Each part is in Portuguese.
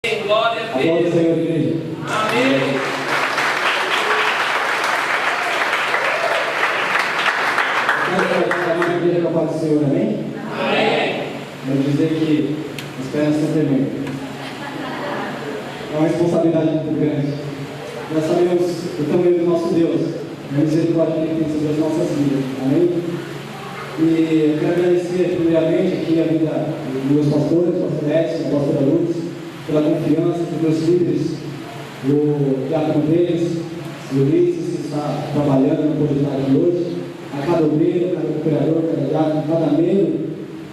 Glória a Deus. Glória ao Senhor, igreja. Amém. A igreja com a paz do Senhor, amém? Amém. Vou dizer que as pernas são tremendas. É uma responsabilidade muito grande. Nós sabemos o tamanho do nosso Deus, a misericórdia que Ele tem sobre as nossas vidas, amém? E eu quero agradecer primeiramente aqui a vida dos meus pastores, o pastor Edson, a pastora Luz, pela confiança dos meus líderes, o diácono deles, o Ulisses, que está trabalhando, não pôde estar aqui hoje, a cada obreiro, cada cooperador, cada diácono, cada membro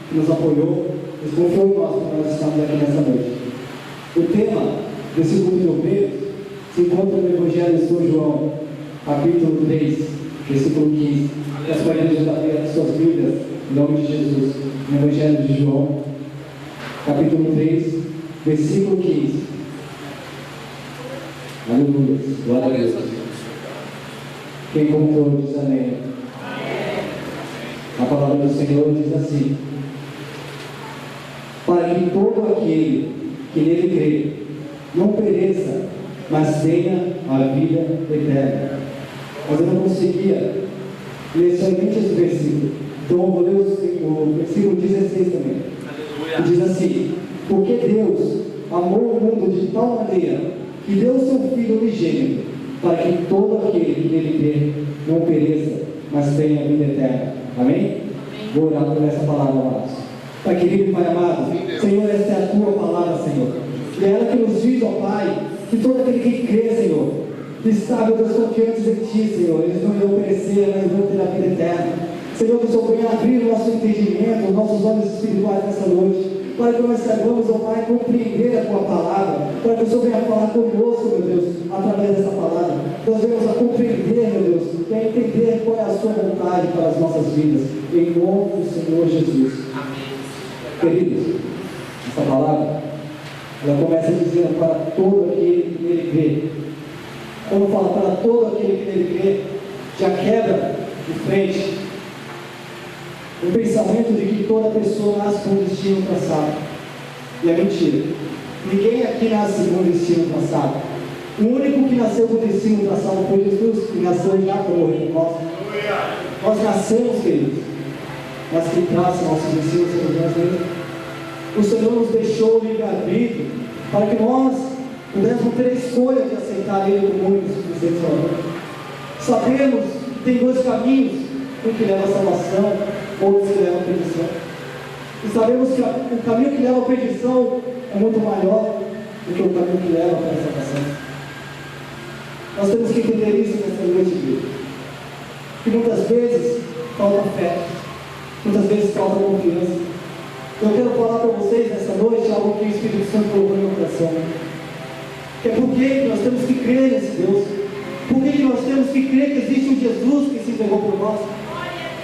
que nos apoiou, nos confiou em nós para nós estarmos aqui nessa noite. O tema desse grupo de obreiros se encontra no Evangelho de São João, capítulo 3, versículo 15. Peço para a igreja abrir as suas Bíblias, em nome de Jesus, no Evangelho de João, capítulo 3, versículo 15. Aleluia. Glória a Deus. Quem concordou diz amém. A palavra do Senhor diz assim: para que todo aquele que nele crê não pereça, mas tenha a vida eterna. Mas eu não conseguia ler somente esse versículo, então eu vou ler o versículo 16 também. Que diz assim: porque Deus amou o mundo de tal maneira que deu o seu Filho unigênito, para que todo aquele que nele crê não pereça, mas tenha a vida eterna. Amém? Vou orar por essa palavra, amados. Pai querido e Pai amado, Senhor, esta é a tua palavra, Senhor. E é ela que nos diz, ó Pai, que todo aquele que crê, Senhor, está, meu Deus, confiantes em Ti, Senhor, eles não irão perecer, mas vão ter a vida eterna. Senhor, que o Senhor venha abrir o nosso entendimento, os nossos olhos espirituais nessa noite, para que nós saibamos, ó Pai, compreender a Tua palavra, para que o Senhor venha falar conosco, meu Deus, através dessa palavra. Nós venhamos a compreender, meu Deus, e a entender qual é a Sua vontade para as nossas vidas, em nome do Senhor Jesus. Amém. Queridos, essa palavra, ela começa dizendo para todo aquele que nele crê. Quando fala para todo aquele que nele crê, já quebra de frente o pensamento de que toda pessoa nasce com um destino traçado. E é mentira. Ninguém aqui nasce com um destino traçado. O único que nasceu com um destino traçado foi Jesus, que nasceu já como rei. Nós nascemos, queridos, mas quem traça nossos destinos somos nós mesmos. O Senhor nos deixou o livre-arbítrio para que nós pudéssemos ter a escolha de aceitar Ele como único e suficiente Salvador. Sabemos que tem dois caminhos, um que leva à salvação, outro que leva à perdição. E sabemos que o caminho que leva à perdição é muito maior do que o caminho que leva para a salvação. Nós temos que entender isso nessa noite de Deus. Que muitas vezes falta fé, muitas vezes falta confiança. Eu quero falar para vocês nessa noite algo que o Espírito Santo colocou no meu coração. Que é porque nós temos que crer nesse Deus. Porque nós temos que crer que existe um Jesus que se entregou por nós.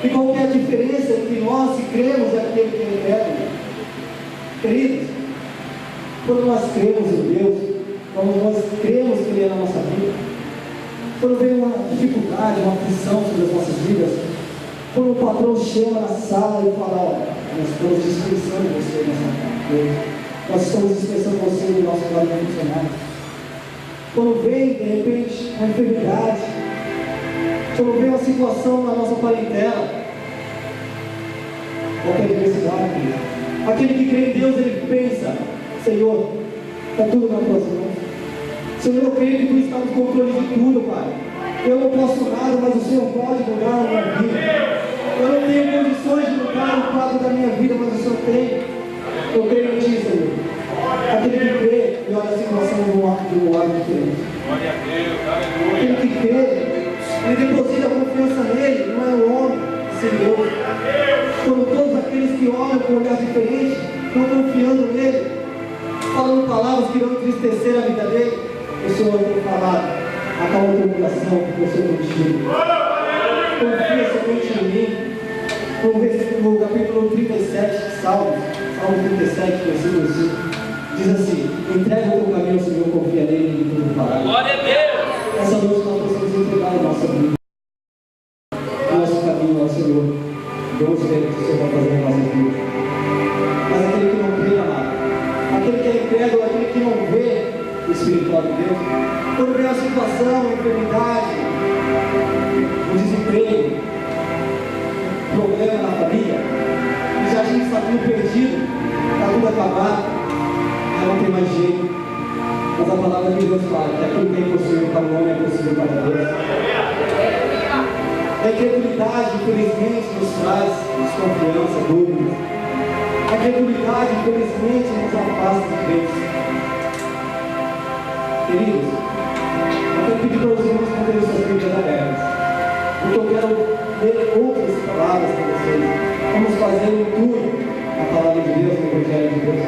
E qual é a diferença entre nós que cremos e aquele que Ele é? Queridos, quando nós cremos em Deus, quando nós cremos que Ele é na nossa vida, quando vem uma dificuldade, uma aflição sobre as nossas vidas, quando o patrão chama na sala e fala: olha, nós estamos dispensando você nessa coisa, nós estamos dispensando você do nosso trabalho de funcionário. Quando vem, de repente, uma enfermidade, quando vem uma situação na nossa parentela, qualquer diversidade, aquele que crê em Deus, ele pensa: Senhor, está tudo nas tuas mãos. Senhor, eu creio que Tu está no controle de tudo, Pai. Eu não posso nada, mas o Senhor pode mudar a minha vida. Eu não tenho condições de mudar o quadro da minha vida, mas o Senhor tem. Eu creio em Ti, Senhor. Aquele que crê e olha a situação de um lado diferente. Glória a Deus. Aleluia. Aquele que crê, ele deposita a confiança nele, não é o homem, Senhor. Quando todos aqueles que olham com um olhar diferente, estão confiando nele, falando palavras que vão entristecer a vida dele, o Senhor tem falado: acalma o teu coração, porque eu sou contigo. Confia somente em mim. No capítulo 37 de Salmo 37, versículo 5, diz assim: entrega o teu caminho ao Senhor, confia nele e tudo fará. Glória a Deus. Essa noite nós precisamos entregar a nossa vida, o nosso caminho ao Senhor. Vamos ver o que o Senhor vai fazer na nossa vida. Mas aquele que não crê, amado, aquele que é incrédulo, aquele que não vê espiritual de Deus. Quando vem a situação, a enfermidade, o desemprego, problema na família, e já a gente está tudo perdido, está tudo acabado, já não tem mais jeito. Mas a palavra de Deus fala que aquilo que é impossível para o homem é possível para Deus. A incredulidade, infelizmente, nos traz desconfiança, dúvidas. A incredulidade, infelizmente, nos afasta de Deus. Queridos, eu quero pedir para os irmãos manterem suas Bíblias abertas, porque eu quero ler outras palavras para vocês. Vamos fazer um tour na palavra de Deus, no Evangelho de Deus.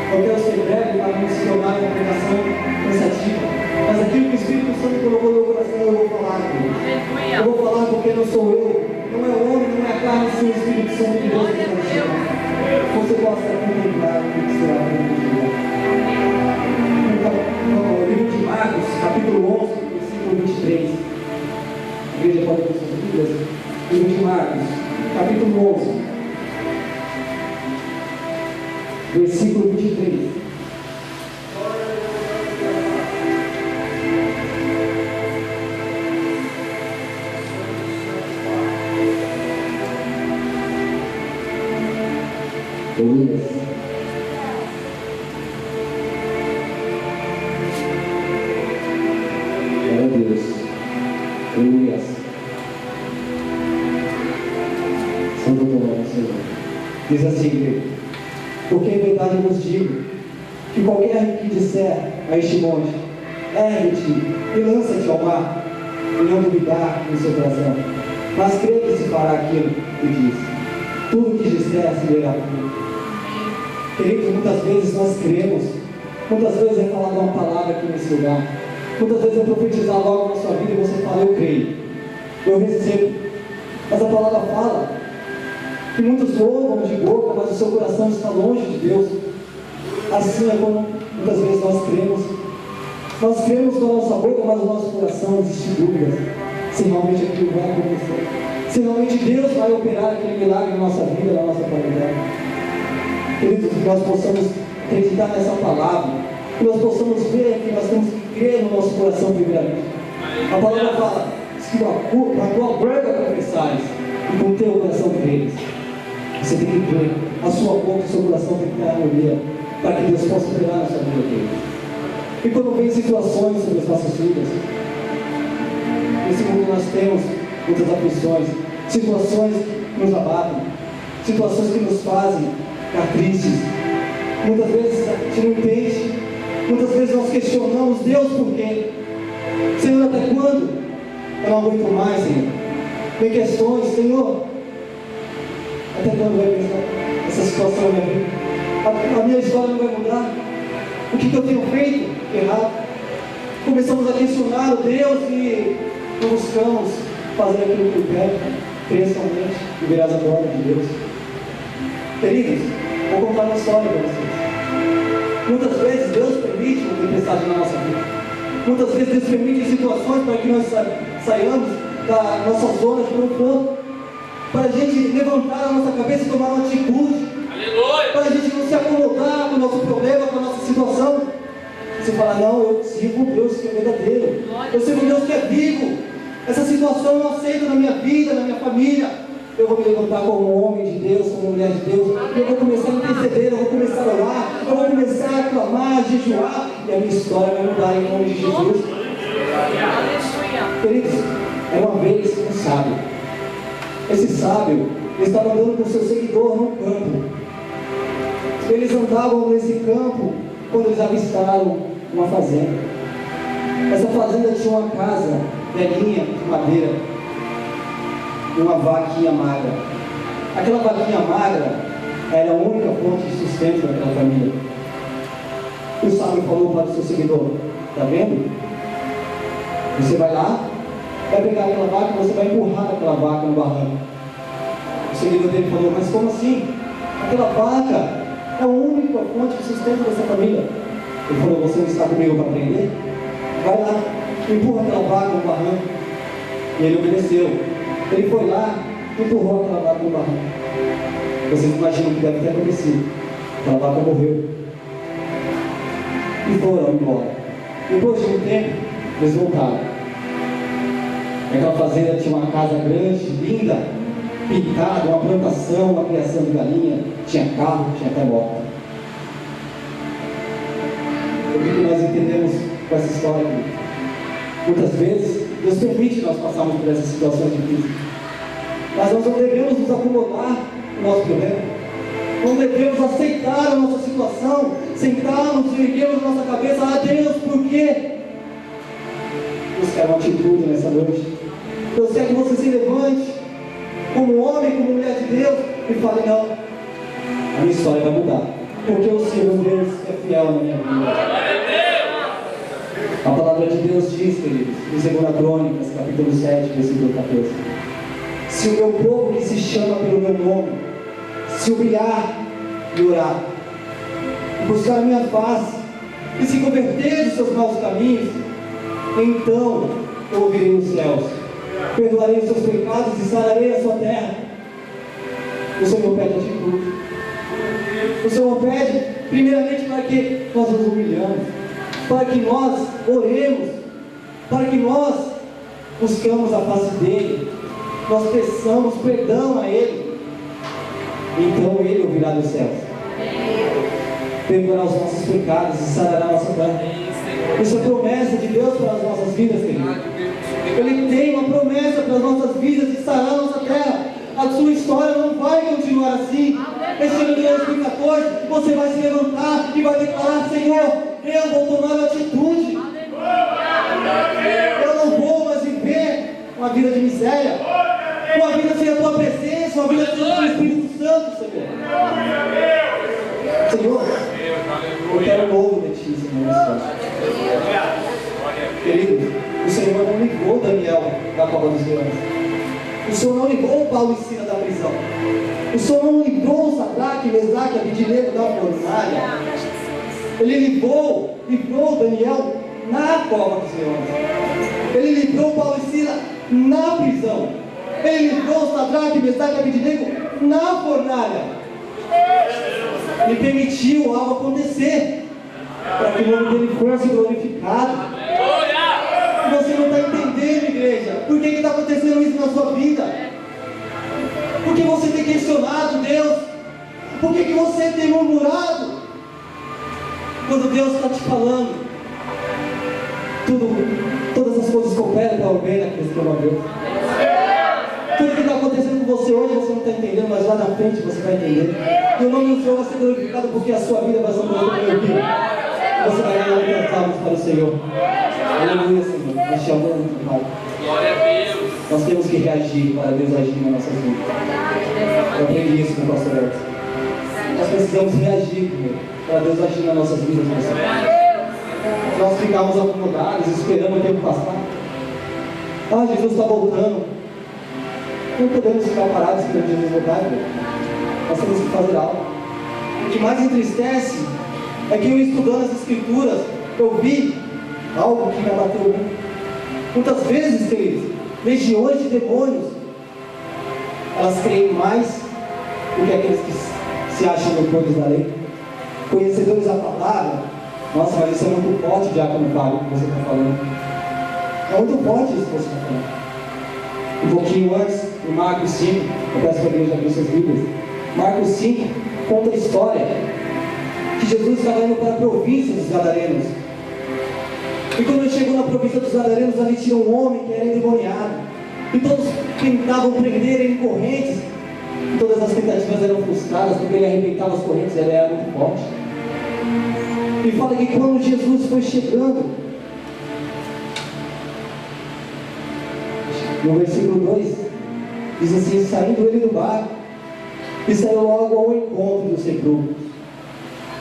Eu quero ser breve para não se tornar uma pregação cansativa. Mas aquilo que o Espírito Santo colocou no meu coração, eu vou falar aqui. Eu vou falar porque não sou eu, não é o homem, não é a carne, sim o Espírito Santo de Deus que está me chamando. Você possa contemplar o que será contemplar. No livro de Marcos, capítulo 11, versículo 23. A igreja pode ter suas Bíblias. Livro de Marcos, capítulo 11, versículo 23. Aleluia. Glória a Deus. Aleluia. Santo nome, Senhor. Diz assim, igreja: porque em verdade vos digo que qualquer que disser a este monte, ergue-te e lança-te ao mar, e não duvidar no seu coração, mas crê que se fará aquilo que diz, tudo que disser se verá cumprido. Queridos, muitas vezes nós cremos, muitas vezes é falado uma palavra aqui nesse lugar, muitas vezes é profetizado algo na sua vida e você fala: eu creio, eu recebo. Mas a palavra fala que muitos louvam de boca, mas o seu coração está longe de Deus. Assim é como muitas vezes nós cremos com a nossa boca, mas o nosso coração existe dúvidas se realmente aquilo vai acontecer, se realmente Deus vai operar aquele milagre na nossa vida, na nossa qualidade. Queridos, que nós possamos acreditar nessa palavra, que nós possamos ver que nós temos que crer no nosso coração primeiramente. A palavra fala que a tua boca confessares e com o teu coração creres. Você tem que crer, a sua boca e o seu coração tem que ter harmonia, para que Deus possa operar na sua vida, queridos. E quando vem situações sobre as nossas vidas, nesse mundo nós temos muitas aflições, situações que nos abatem, situações que nos fazem ficar tristes. Muitas vezes a gente não entende, muitas vezes nós questionamos: Deus, por quê? Senhor, até quando? Eu não aguento mais, Senhor. Vem questões: Senhor, até quando vai pensar essa situação na minha vida? A minha história não vai mudar? O que eu tenho feito errado? Começamos a questionar o Deus e não buscamos fazer aquilo que eu quero. Creia somente e verás a glória de Deus. Queridos, vou contar uma história para vocês. Muitas vezes Deus permite uma tempestade na nossa vida. Muitas vezes Deus permite situações para que nós saiamos da nossa zona de conforto, para a gente levantar a nossa cabeça e tomar uma atitude. Aleluia. Para a gente não se acomodar com o nosso problema, com a nossa situação. Você fala: não, eu sirvo um Deus que é verdadeiro, eu sirvo um Deus que é vivo. Essa situação eu não aceito na minha vida, na minha família. Eu vou me levantar como um homem de Deus, como mulher de Deus. Eu vou começar a interceder, eu vou começar a orar, eu vou começar a clamar, a jejuar, e a minha história vai mudar em nome de Jesus. Queridos, é uma vez um sábio. Esse sábio estava andando com seu seguidor no campo. Eles andavam nesse campo quando eles avistaram uma fazenda. Essa fazenda tinha uma casa velhinha de madeira, uma vaquinha magra. Aquela vaquinha magra era a única fonte de sustento daquela família. O sábio falou para o seu seguidor: está vendo? Você vai lá, vai pegar aquela vaca e você vai empurrar aquela vaca no barranco. O seguidor dele falou: mas como assim? Aquela vaca é a única fonte de sustento dessa família. Ele falou: você não está comigo para aprender? Vai lá, empurra aquela vaca no barranco. E ele obedeceu. Ele foi lá, empurrou aquela vaca no barranco. Vocês imaginam o que deve ter acontecido? Aquela vaca morreu. E foram embora. Depois de um tempo, eles voltaram. Aquela fazenda tinha uma casa grande, linda, pintada, uma plantação, uma criação de galinha, tinha carro, tinha até moto. O que nós entendemos com essa história aqui? Muitas vezes, Deus permite nós passarmos por essas situações difíceis. Mas nós não devemos nos acomodar com o nosso problema. Não devemos aceitar a nossa situação, sentarmos e erguermos a nossa cabeça. Ah, Deus, por quê? Deus quer uma atitude nessa noite. Deus quer que você se levante como homem, como mulher de Deus e fale: não, a minha história vai mudar, porque o Senhor Deus é fiel na minha vida. A palavra de Deus diz, queridos, em 2 Crônicas, capítulo 7, versículo 14: se o meu povo que se chama pelo meu nome se humilhar e orar, e buscar a minha face, e se converter dos seus maus caminhos, então eu ouvirei os céus, perdoarei os seus pecados e sararei a sua terra. O Senhor pede atitude. O Senhor pede, primeiramente, para que nós nos humilhamos, para que nós oremos, para que nós buscamos a face dEle, nós peçamos perdão a Ele. Então Ele ouvirá dos céus, perdoará os nossos pecados e sarará a nossa terra. Isso é promessa de Deus para as nossas vidas, querido. Ele tem uma promessa para as nossas vidas de sarar a nossa terra. A sua história não vai continuar assim. Esse ano de 2014, você vai se levantar e vai declarar: Senhor, eu vou tomar atitude. Eu não vou mais viver uma vida de miséria, uma vida sem a tua presença, uma vida sem o teu Espírito Santo, Senhor. Senhor, eu quero novo de ti, Senhor. Querido, o Senhor não livrou Daniel da cova dos leões. O Senhor não livrou Paulo e Silas da prisão. O Senhor não livrou Sadraque, Mesaque, Abidinego da fornalha. Ele livrou Daniel na cova dos leões. Ele livrou Paulo e Silas na prisão. Ele livrou Sadraque, Mesaque, Abidinego na fornalha. Ele permitiu algo acontecer para que o nome dele fosse glorificado. Você não está entendendo, igreja, por que está acontecendo isso na sua vida? Por que você tem questionado Deus? Por que você tem murmurado? Quando Deus está te falando, todas as coisas cooperam para o bem daqueles que amam a Deus. Tudo que está acontecendo com você hoje você não está entendendo, mas lá na frente você vai entender. E o nome do Senhor vai ser glorificado, porque a sua vida vai ser glorificada. Você vai ganhar muitas almas para o Senhor. Aleluia, Senhor. Nós te amamos muito, Pai. Glória a Deus. Nós temos que reagir para Deus agir na nossa vida. Eu aprendi isso com o pastor Edson. Nós precisamos reagir para Deus agir nas nossas vidas. Nós ficamos acomodados, esperando o tempo passar. Ah, Jesus está voltando. Não podemos ficar parados esperando Jesus voltar. Nós temos que fazer algo. O que mais entristece é que eu, estudando as Escrituras, eu vi algo que me abateu muito. Muitas vezes, queridos, legiões de demônios, elas creem mais do que aqueles que se acham doutores da lei, conhecedores da palavra. Nossa, mas isso é muito forte, Diácono Fábio, que você está falando. É muito forte isso que você está falando. Um pouquinho antes, em Marcos 5, eu peço para a igreja abrir suas Bíblias. Marcos 5 conta a história que Jesus estava indo para a província dos Gadarenos. E quando ele chegou na província dos Gadarenos, ali tinha um homem que era endemoniado. E todos tentavam prender ele em correntes. E todas as tentativas eram frustradas, porque ele arrebentava as correntes, ele era muito forte. E fala que quando Jesus foi chegando, no versículo 2, diz assim: saindo ele do barco, e saiu logo ao encontro dos sepulcros,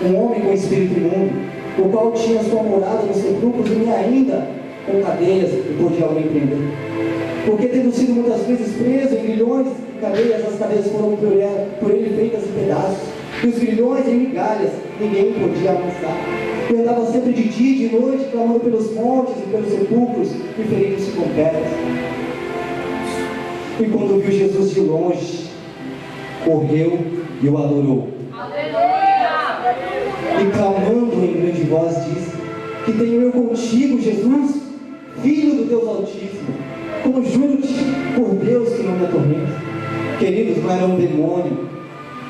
um homem com espírito imundo, o qual tinha sua morada nos sepulcros, e nem ainda com cadeias e podia alguém prender. Porque tendo sido muitas vezes preso em grilhões e cadeias, as cadeias foram por ele feitas em pedaços, e os grilhões em migalhas, ninguém podia amansar. E andava sempre de dia e de noite, clamando pelos montes e pelos sepulcros, e ferindo-se com pedras. E quando viu Jesus de longe, correu e o adorou. Aleluia! E clamando em grande voz disse: que tenho eu contigo, Jesus, Filho do Deus Altíssimo, conjuro-te por Deus que não me atormenta. Queridos, não era um demônio,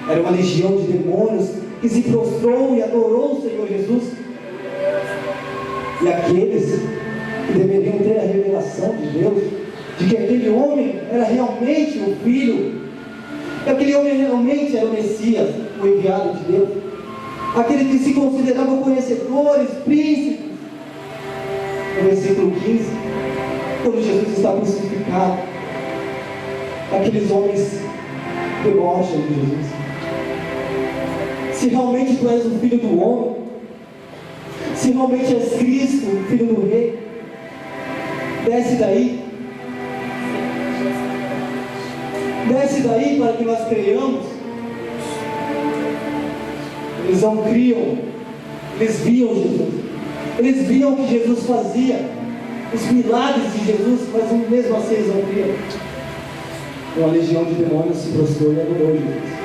era uma legião de demônios que se prostrou e adorou o Senhor Jesus. E aqueles que deveriam ter a revelação de Deus, de que aquele homem era realmente o Filho, que aquele homem realmente era o Messias, o enviado de Deus, aqueles que se consideravam conhecedores, príncipes. No versículo 15, quando Jesus está crucificado, aqueles homens debocham de Jesus. Se realmente tu és o Filho do homem, se realmente és Cristo, o Filho do Rei, desce daí para que nós creiamos. Eles não criam, eles viam Jesus, eles viam o que Jesus fazia, os milagres de Jesus, mas mesmo assim eles não criam. Uma legião de demônios se prostrou e adorou Jesus.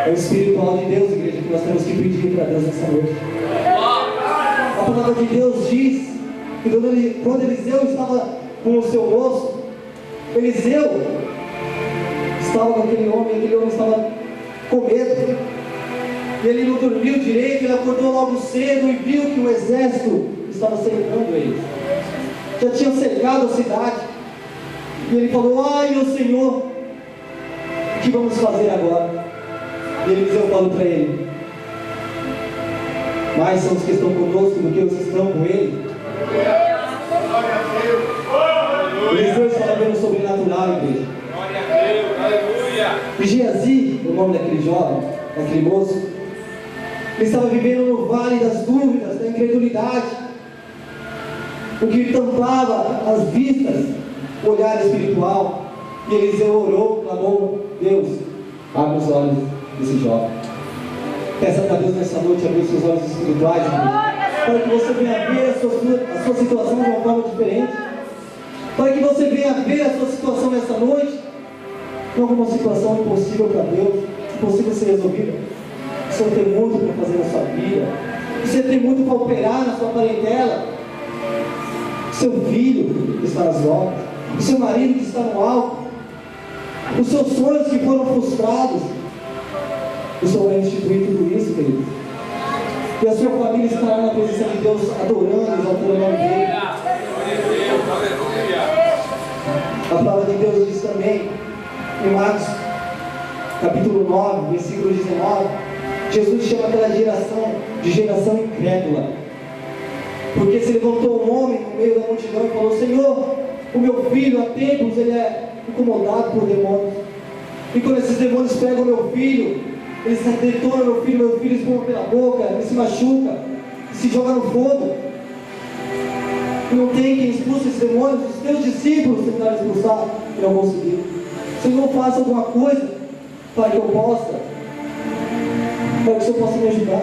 É o espiritual de Deus, igreja, que nós temos que pedir para Deus nessa noite. A palavra de Deus diz que quando Eliseu estava com o seu moço, Eliseu estava com aquele homem estava com medo, e ele não dormiu direito. Ele acordou logo cedo e viu que o exército estava cercando ele, já tinham cercado a cidade, e ele falou: ai meu Senhor, o que vamos fazer agora? E Eliseu falou para ele: mais são os que estão conosco do que os que estão com ele. Eliseu estava vendo o sobrenatural, igreja. Glória a Deus, aleluia. E Geazi, o nome daquele jovem, daquele moço, ele estava vivendo no vale das dúvidas, da incredulidade, o que tampava as vistas, o olhar espiritual. E Eliseu orou, clamou: Deus, abre os olhos desse jovem. Peça para Deus nessa noite abrir os seus olhos espirituais, para que você venha ver a sua situação de uma forma diferente, para que você venha ver a sua situação nessa noite não como uma situação impossível para Deus, impossível ser resolvida. O Senhor tem muito para fazer na sua vida, o Senhor tem muito para operar na sua parentela. O seu filho que está nas obras, o seu marido que está no alto, os seus sonhos que foram frustrados, o Senhor vai instituir tudo isso, querido. E a sua família estará na presença de Deus, adorando, exaltando o nome dele. A palavra de Deus diz também, em Marcos, capítulo 9, versículo 19, Jesus chama aquela geração de geração incrédula, porque se levantou um homem no meio da multidão e falou: Senhor, o meu filho há tempos ele é incomodado por demônios, e quando esses demônios pegam o meu filho, eles detonam meu filho espuma pela boca, ele se machuca, se joga no fogo, e não tem quem expulse esses demônios. Os teus discípulos tentaram expulsar e não conseguiram. Senhor, faça alguma coisa para que eu possa, para que o Senhor possa me ajudar,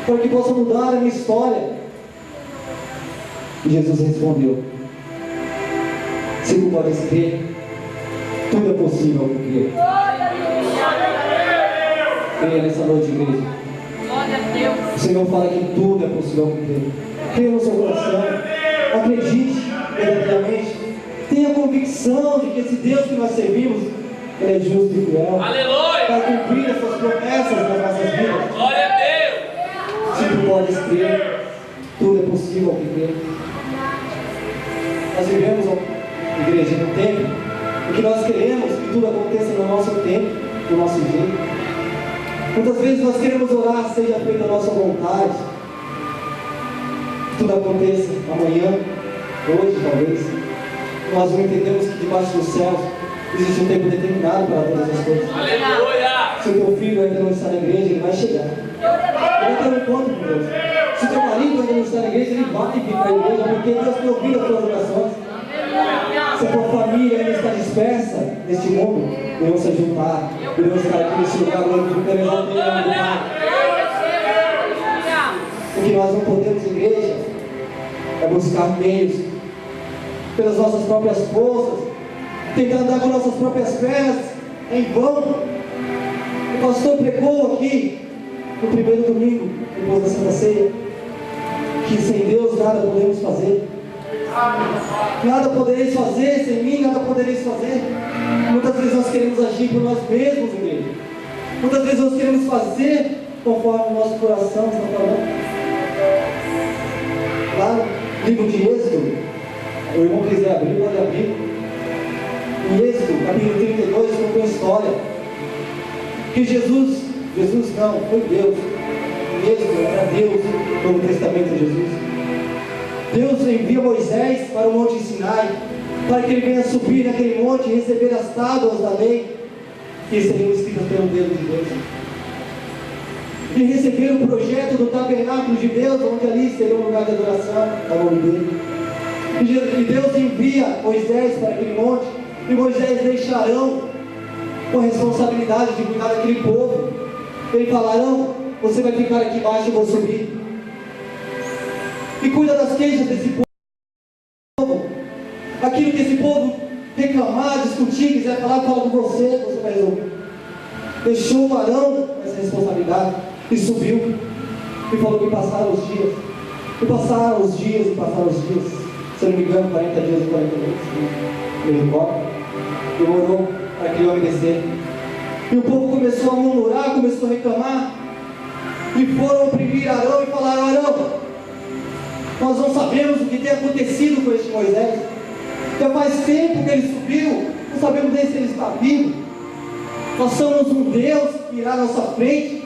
para que possa mudar a minha história. E Jesus respondeu: se tu podes crer, tudo é possível ao que crer. Creia nessa noite, igreja. O Senhor fala que tudo é possível ao que crer. Creia no seu coração, acredite verdadeiramente, tenha convicção de que esse Deus que nós servimos, Ele é justo e fiel. Aleluia! Para cumprir as suas promessas nas nossas vidas. Glória a Deus! Se tu podes crer, tudo é possível ao que crer. Nós vivemos, igreja, no tempo em que nós queremos que tudo aconteça no nosso tempo, do nosso jeito. Muitas vezes nós queremos orar, seja feita a nossa vontade, que tudo aconteça amanhã, hoje talvez. Nós não entendemos que debaixo dos céus existe um tempo determinado para todas as coisas. Aleluia! Se o teu filho ainda não está na igreja, ele vai chegar. Ele vai ter um encontro com Deus. Se o teu marido ainda não está na igreja, ele vai vir para a igreja, porque Deus tem ouvido as tuas orações. Se a tua família ainda está dispersa neste mundo, irão se juntar, irão estar aqui nesse lugar glorificando e exaltando o nome do Pai. O que nós não podemos, igreja, é buscar meios pelas nossas próprias forças, tentar andar com nossas próprias pernas em vão. O pastor pregou aqui no primeiro domingo, depois da Santa Ceia, que sem Deus nada podemos fazer. Nada podereis fazer sem mim, nada podereis fazer. Muitas vezes nós queremos agir por nós mesmos, igreja. Muitas vezes nós queremos fazer conforme o nosso coração está falando. Lá no livro de Êxodo, o irmão quiser abrir, pode abrir. Em Êxodo, capítulo 32, conta uma história que Jesus não, foi Deus. Êxodo era Deus, no Novo Testamento de Jesus. Deus envia Moisés para o Monte Sinai, para que ele venha subir naquele monte e receber as tábuas da lei, que seriam escritas pelo dedo de Deus. E receber o projeto do tabernáculo de Deus, onde ali seria um lugar de adoração ao nome dele. E Deus envia Moisés para aquele monte, e Moisés deixa Arão com a responsabilidade de cuidar daquele povo. Ele fala: Arão, você vai ficar aqui embaixo, eu vou subir. E cuida das queixas desse povo. Aquilo que esse povo reclamar, discutir, quiser falar, fala com você vai resolver. Deixou o Arão essa responsabilidade e subiu. E falou que passaram os dias. E passaram os dias. Se eu não me engano, 40 dias e 40 noites. Eu recordo. Demorou para aquele homem descer. E o povo começou a murmurar, começou a reclamar. E foram oprimir Arão e falaram: Arão, nós não sabemos o que tem acontecido com este Moisés. Já faz tempo que ele subiu, não sabemos nem se ele está vivo. Nós somos um Deus que irá à nossa frente.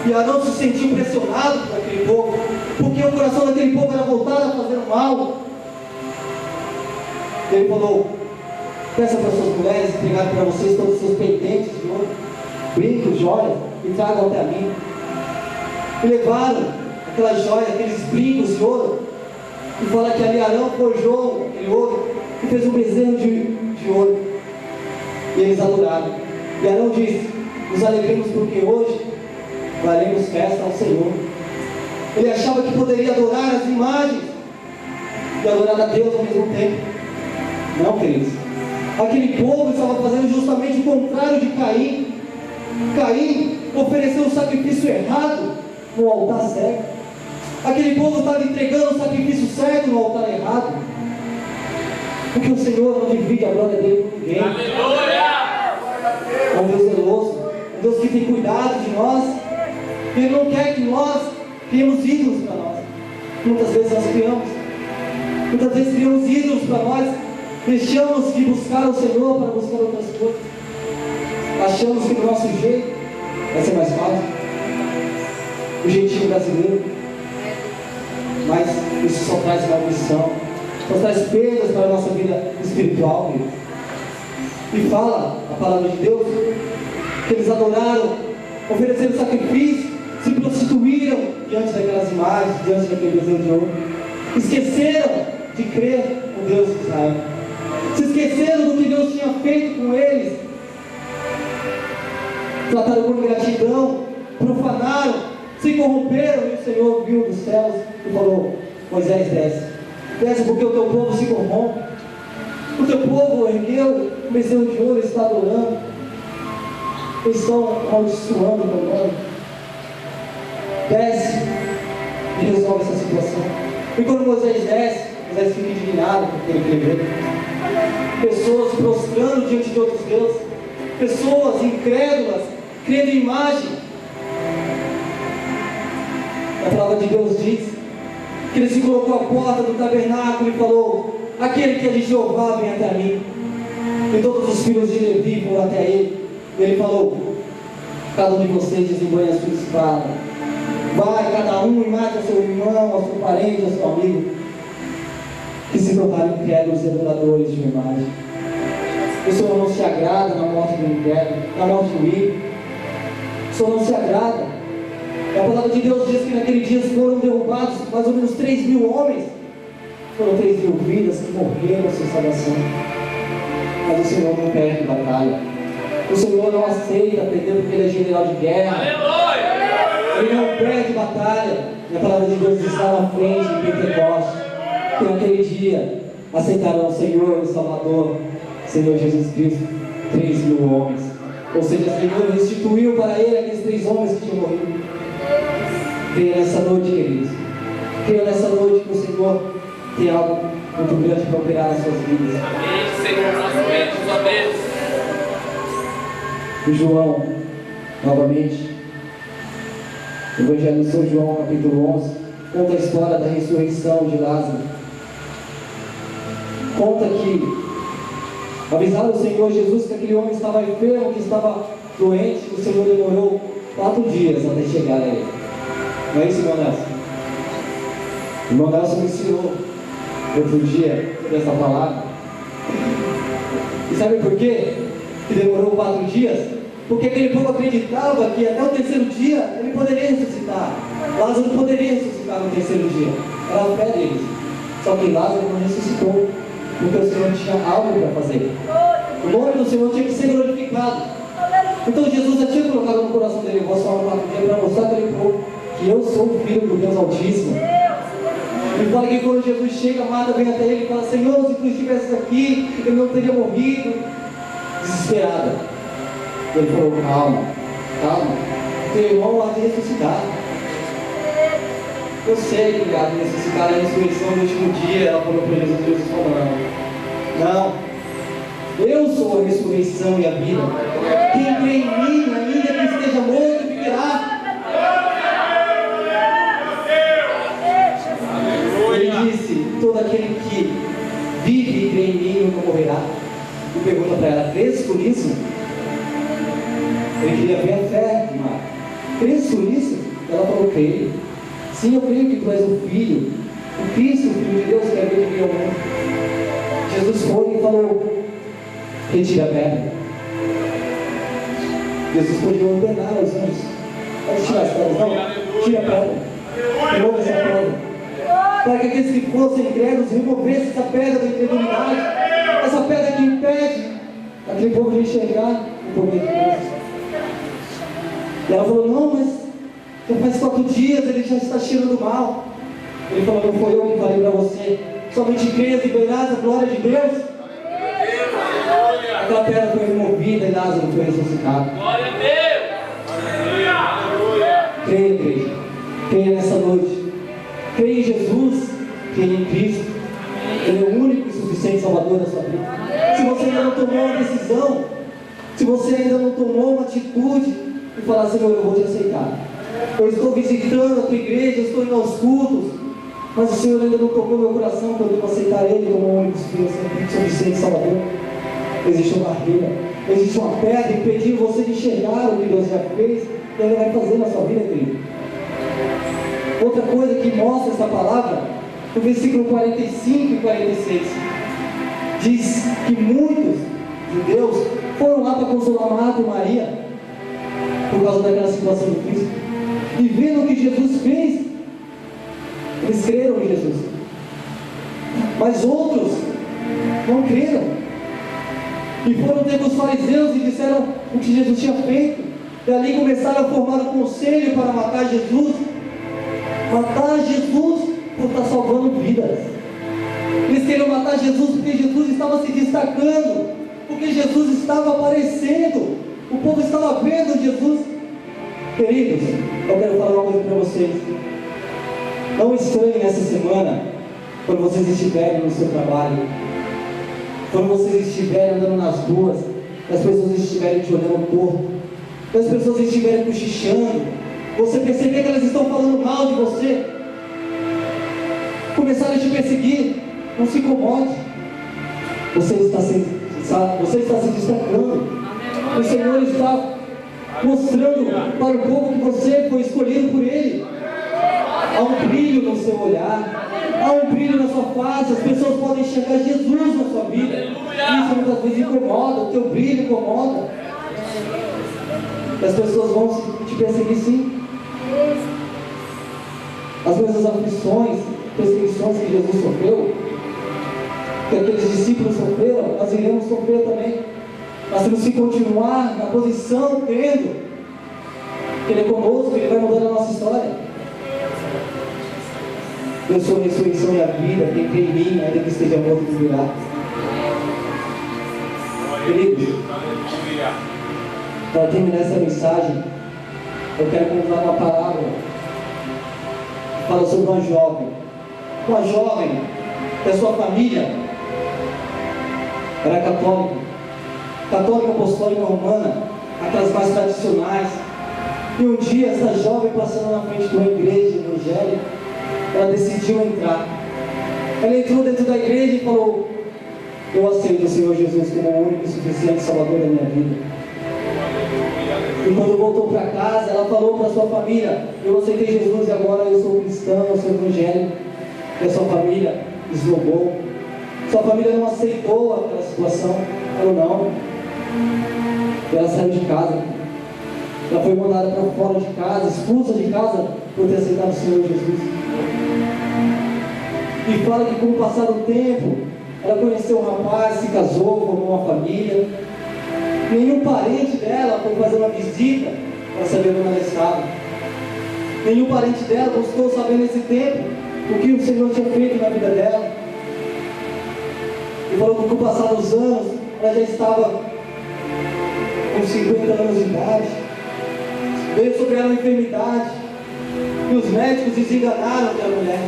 E Arão se sentiu impressionado por aquele povo, porque o coração daquele povo era voltado a fazer o mal. Ele falou: peça para suas mulheres entregarem para vocês todos os seus pendentes de ouro, brincos, joias, e tragam até a mim. E levaram aquelas joias, aqueles brincos de ouro, e fala que ali Arão forjou aquele ouro e fez um bezerro de ouro. E eles adoraram. E Arão disse: nos alegremos porque hoje faremos festa ao Senhor. Ele achava que poderia adorar as imagens e adorar a Deus ao mesmo tempo. Não, queridos. Aquele povo estava fazendo justamente o contrário de Caim. Caim ofereceu um sacrifício errado no altar certo. Aquele povo estava entregando o sacrifício certo no altar errado. Porque o Senhor não divide a glória dele com ninguém. Aleluia! É um Deus zeloso, um Deus que tem cuidado de nós. Ele não quer que nós criemos ídolos para nós. Muitas vezes nós criamos. Muitas vezes criamos ídolos para nós. Deixamos de buscar o Senhor para buscar outras coisas. Achamos que do nosso jeito vai ser mais fácil. O jeitinho brasileiro. Mas isso só traz maldição, só traz perdas para a nossa vida espiritual. E fala a palavra de Deus que eles adoraram, ofereceram sacrifício, se prostituíram diante daquelas imagens, diante daquele bezerro de ouro. Esqueceram de crer no Deus de Israel. Se esqueceram do que Deus tinha feito com eles. Trataram com ingratidão, profanaram, se corromperam. E o Senhor viu dos céus e falou: Moisés, desce porque o teu povo se corrompe. O teu povo ergueu o bezerro de ouro e está adorando. Eles estão amaldiçoando o meu nome. Desce e resolve essa situação. E quando Moisés desce, Moisés fica indignado porque ele quer ver pessoas prostrando diante de outros deuses, pessoas incrédulas, crendo em imagem. A palavra de Deus diz que ele se colocou à porta do tabernáculo e falou: aquele que é de Jeová vem até mim. E todos os filhos de Levi foram até ele. E ele falou: cada um de vocês desembanhe a sua espada. Vai cada um e mate a seu irmão, a seu parente, a seu amigo, que se tornaram incrédulos e adoradores de imagem. O Senhor não se agrada na morte do incrédulo, na morte do ímpio. O Senhor não se agrada. E a palavra de Deus diz que naquele dia foram derrubados mais ou menos 3.000 homens. Foram 3.000 vidas que morreram sem salvação. Mas o Senhor não perde batalha. O Senhor não aceita perder porque Ele é general de guerra. Aleluia! Ele não perde batalha. E a palavra de Deus está na frente de Pentecostes. Que naquele dia aceitarão o Senhor e o Salvador, Senhor Jesus Cristo, 3.000 homens. Ou seja, o Senhor restituiu para ele aqueles 3 homens que tinham morrido. Venha nessa noite, queridos, tem algo muito grande para operar nas suas vidas. Amém, Senhor, nós cremos, ó Deus. E João, novamente, o Evangelho de São João, capítulo 11, conta a história da ressurreição de Lázaro. Conta que avisaram o Senhor Jesus que aquele homem estava enfermo, que estava doente. O Senhor demorou 4 dias até chegar a ele. Não é isso, irmão Nelson? O irmão Nelson me ensinou outro dia essa palavra. E sabe por quê que demorou 4 dias? Porque aquele povo acreditava que até o 3º dia ele poderia ressuscitar. Lázaro poderia ressuscitar no 3º dia. Era a fé deles. Só que Lázaro não ressuscitou, porque o Senhor tinha algo para fazer. O nome do Senhor tinha que ser glorificado. Então Jesus já tinha colocado no coração dele: eu vou só 4 dias para mostrar para aquele povo que eu sou o Filho do Deus Altíssimo. E fala que quando Jesus chega, Marta vem até ele e fala: Senhor, se tu estivesses aqui, eu não teria morrido. Desesperada. Ele falou: calma, calma, teu irmão há de ressuscitar. Eu sei que ele há de ressuscitar a ressurreição do último dia. Ela falou para Jesus. Jesus falou: não. Eu sou a ressurreição e a vida. Quem crê em mim, ainda que esteja morto, viverá. Ele disse: todo aquele que vive e crê em mim nunca morrerá. E pergunta para ela: crês por isso? Ele queria ver a fé de Marta. Crês por isso? Ela falou: creio. Sim, eu creio que tu és o Filho, o Cristo, o Filho de Deus, que é veio vir ao mundo. Jesus foi e falou: retira a pedra. Jesus podia ordenar aos anjos: pode tirar as pedras, não, tira a pedra, remova essa pedra, para que aqueles que fossem incrédulos removessem essa pedra da incredulidade, essa pedra que impede aquele povo de enxergar o poder de Deus. E ela falou: não, mas já faz 4 dias, ele já está cheirando mal. Ele falou: não foi eu que falei para você, somente crês e verás a glória de Deus. Aquela pedra foi removida e Lázaro foi ressuscitado. Glória a Deus. Aleluia. Creia, igreja. Creia nessa noite. Creia em Jesus. Creia em Cristo. Ele é o único e suficiente Salvador da sua vida. Se você ainda não tomou uma decisão, se você ainda não tomou uma atitude e falar: Senhor, eu vou te aceitar. Eu estou visitando a tua igreja, eu estou indo aos cultos, mas o Senhor ainda não tocou meu coração para eu devo aceitar Ele como o único e suficiente Salvador. Existe uma barreira, existe uma pedra impedindo você de enxergar o que Deus já fez e Ele vai fazer na sua vida, querido. Outra coisa que mostra essa palavra, no versículo 45 e 46, diz que muitos judeus foram lá para consolar Marta e Maria por causa daquela situação de Cristo, e vendo o que Jesus fez, eles creram em Jesus. Mas outros não creram. E foram ter com os fariseus e disseram o que Jesus tinha feito. E ali começaram a formar um conselho para matar Jesus. Matar Jesus por estar salvando vidas. Eles queriam matar Jesus porque Jesus estava se destacando, porque Jesus estava aparecendo, o povo estava vendo Jesus. Queridos, eu quero falar uma coisa para vocês. Não estranhe nessa semana, quando vocês estiverem no seu trabalho, quando vocês estiverem andando nas ruas, as pessoas estiverem te olhando torto, as pessoas estiverem cochichando, você perceber que elas estão falando mal de você, começarem a te perseguir. Não se incomode. Você está se destacando. O Senhor está mostrando para o povo que você foi escolhido por Ele. Há um brilho no seu olhar, há um brilho na sua face. As pessoas podem enxergar Jesus na sua vida. Isso muitas vezes incomoda, o teu brilho incomoda. E as pessoas vão te perseguir, sim. As mesmas aflições, perseguições que Jesus sofreu, que aqueles discípulos sofreram, nós iremos sofrer também. Nós temos que continuar na posição, crendo que Ele é conosco, que Ele vai mudar a nossa história. Eu sou a ressurreição e a vida. Quem crê em mim, ainda que esteja morto, viverá. Queridos, para terminar essa mensagem, eu quero contar uma parábola que fala sobre uma jovem que a sua família era católica, católica apostólica romana, aquelas mais tradicionais. E um dia, essa jovem passando na frente de uma igreja evangélica, ela decidiu entrar. Ela entrou dentro da igreja e falou: eu aceito o Senhor Jesus como o único e suficiente Salvador da minha vida. E quando voltou para casa, ela falou para sua família: eu aceitei Jesus e agora eu sou cristão, eu sou evangélico. E a sua família esnobou. Sua família não aceitou aquela situação. Falou não. E ela saiu de casa. Ela foi mandada para fora de casa, expulsa de casa por ter aceitado o Senhor Jesus. E fala que com o passar do tempo, ela conheceu um rapaz, se casou, formou uma família. Nenhum parente dela foi fazer uma visita para saber como ela estava. Nenhum parente dela buscou saber nesse tempo o que o Senhor tinha feito na vida dela. E falou que com o passar dos anos, ela já estava com 50 anos de idade. Veio sobre ela uma enfermidade. E os médicos desenganaram aquela mulher.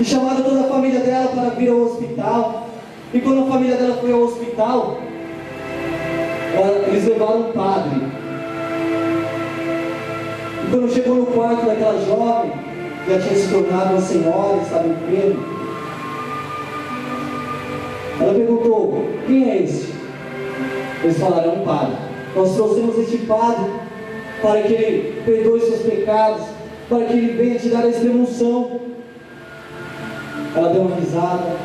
E chamaram toda a família dela para vir ao hospital. E quando a família dela foi ao hospital, eles levaram um padre. E quando chegou no quarto daquela jovem, já tinha se tornado uma senhora, estava enferma. Ela perguntou: quem é esse? Eles falaram: é um padre. Nós trouxemos este padre para que ele perdoe seus pecados, para que ele venha te dar a extrema-unção. Ela deu uma risada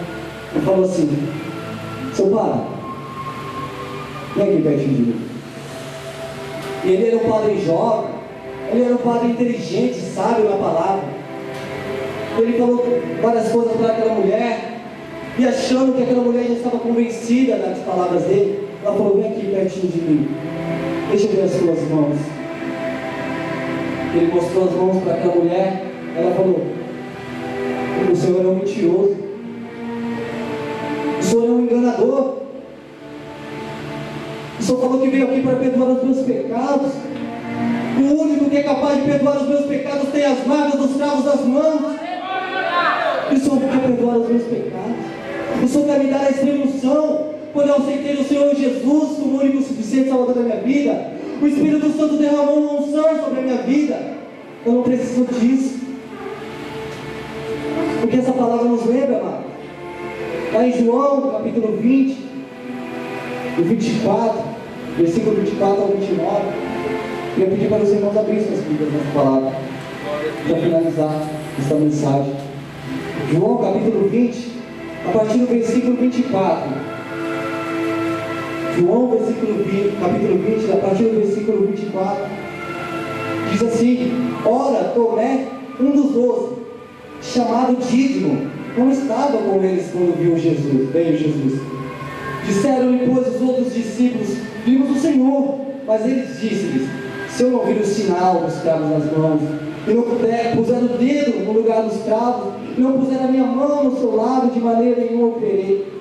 e falou assim: seu padre, vem aqui pertinho de mim. E ele era um padre jovem, ele era um padre inteligente, sábio na palavra. Ele falou várias coisas para aquela mulher, e achando que aquela mulher já estava convencida das palavras dele, ela falou: vem aqui pertinho de mim, deixa eu ver as suas mãos. Ele mostrou as mãos para aquela mulher. Ela falou: o Senhor é um mentiroso, o Senhor é um enganador, o Senhor falou que veio aqui para perdoar os meus pecados. O único que é capaz de perdoar os meus pecados tem as marcas dos cravos das mãos. O Senhor quer perdoar os meus pecados. O Senhor quer me dar a extrema-unção. Quando eu aceitei o Senhor Jesus como o único e suficiente Salvador da minha vida, o Espírito Santo derramou uma unção sobre a minha vida. Eu não preciso disso. Porque essa palavra nos lembra, amado. Lá em João, capítulo 20, do 24, versículo 24 ao 29. Eu queria pedir para os irmãos abrirem suas Bíblias nessa palavra, para finalizar essa mensagem. João, capítulo 20, a partir do versículo 24. João, capítulo 20, a partir do versículo 24, diz assim: ora, Tomé, um dos 12, chamado Dídimo, não estava com eles quando veio Jesus. Disseram-lhe, pois, os outros discípulos: vimos o Senhor. Mas eles disseram-lhes: se eu não vir o sinal dos cravos nas mãos, e não puser o dedo no lugar dos cravos, e não puser a minha mão no seu lado, de maneira nenhuma eu crerei.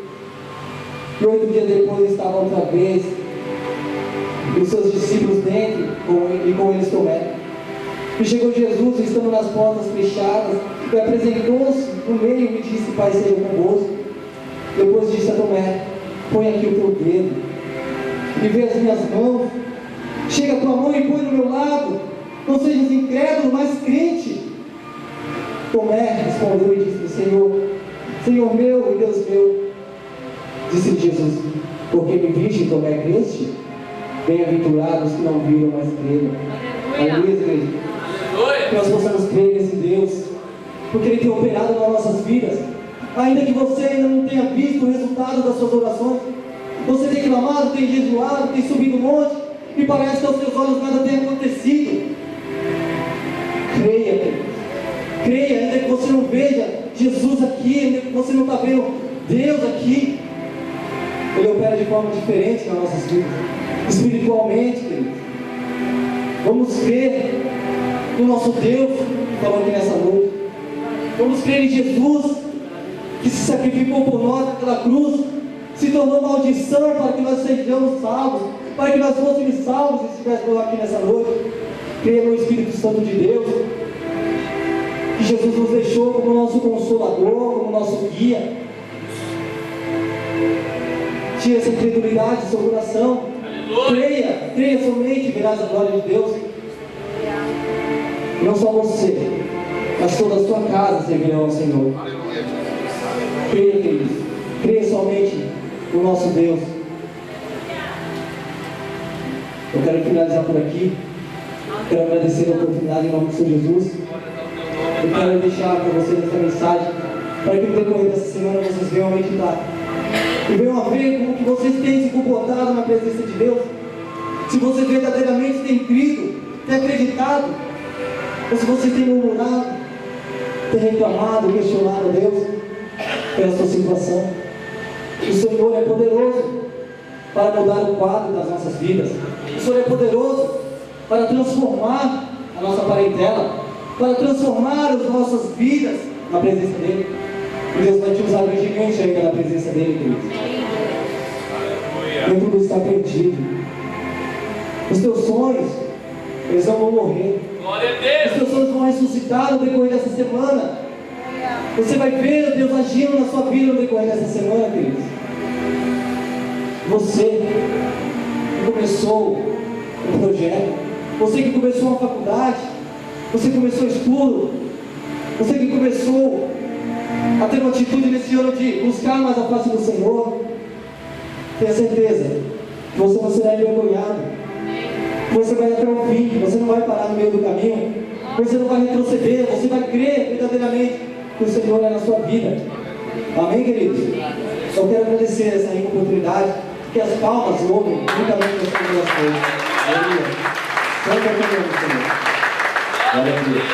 E 8 dias depois estavam outra vez, e os seus discípulos dentro, e com eles Tomé. E chegou Jesus, estando nas portas fechadas, e apresentou-se no meio e disse: Pai, seja convosco. Depois disse a Tomé: põe aqui o teu dedo, e vê as minhas mãos. Chega a tua mão e põe no meu lado. Não sejas incrédulo, mas crente. Tomé respondeu e disse: Senhor meu e Deus meu. Disse Jesus: porque me viste, Tomé, creste? Bem-aventurados que não viram, mas creram. Aleluia, igreja. Que nós possamos crer nesse Deus, porque Ele tem operado nas nossas vidas. Ainda que você ainda não tenha visto o resultado das suas orações, você tem clamado, tem jejuado, tem subido um monte, e parece que aos seus olhos nada tem acontecido. Creia, querido. Creia, ainda que você não veja Jesus aqui, ainda que você não está vendo Deus aqui, Ele opera de forma diferente nas nossas vidas, espiritualmente, querido. Vamos crer no nosso Deus que falou aqui nessa noite. Vamos crer em Jesus, que se sacrificou por nós naquela cruz, se tornou maldição para que nós sejamos salvos, para que nós fôssemos salvos e estivéssemos aqui nessa noite. Creia no Espírito Santo de Deus, que Jesus nos deixou como nosso consolador, como nosso guia. Tira essa incredulidade do seu coração. Creia somente e verás a glória de Deus. Não só você, mas toda a sua casa servirão ao Senhor. Creia, queridos. Creia somente no nosso Deus. Eu quero finalizar por aqui. Quero agradecer a oportunidade em nome do Senhor Jesus. Eu quero deixar para vocês essa mensagem, para que no decorrer dessa semana vocês venham a meditar e venham a ver como que vocês têm se comportado na presença de Deus. Se vocês verdadeiramente têm crido, têm acreditado, ou se vocês têm murmurado, têm reclamado, questionado a Deus pela sua situação. O Senhor é poderoso para mudar o quadro das nossas vidas. O Senhor é poderoso para transformar a nossa parentela, para transformar as nossas vidas na presença dEle. E Deus vai te usar hoje ninguém chega na presença dEle, queridos. Nem tudo está perdido. Os teus sonhos, eles não vão morrer. Glória a Deus. Os teus sonhos vão ressuscitar no decorrer dessa semana. Você vai ver Deus agindo na sua vida no decorrer dessa semana, queridos. Você que começou um projeto, você que começou uma faculdade, você que começou estudo, você que começou a ter uma atitude nesse ano de buscar mais a face do Senhor, tenha certeza que você não será envergonhado, que você vai até o fim, que você não vai parar no meio do caminho, que você não vai retroceder, você vai crer verdadeiramente que o Senhor é na sua vida. Amém, queridos? Só quero agradecer essa rica oportunidade, que as palmas louvem juntamente com as corações. Aleluia. Só que eu Senhor. Glória a Deus.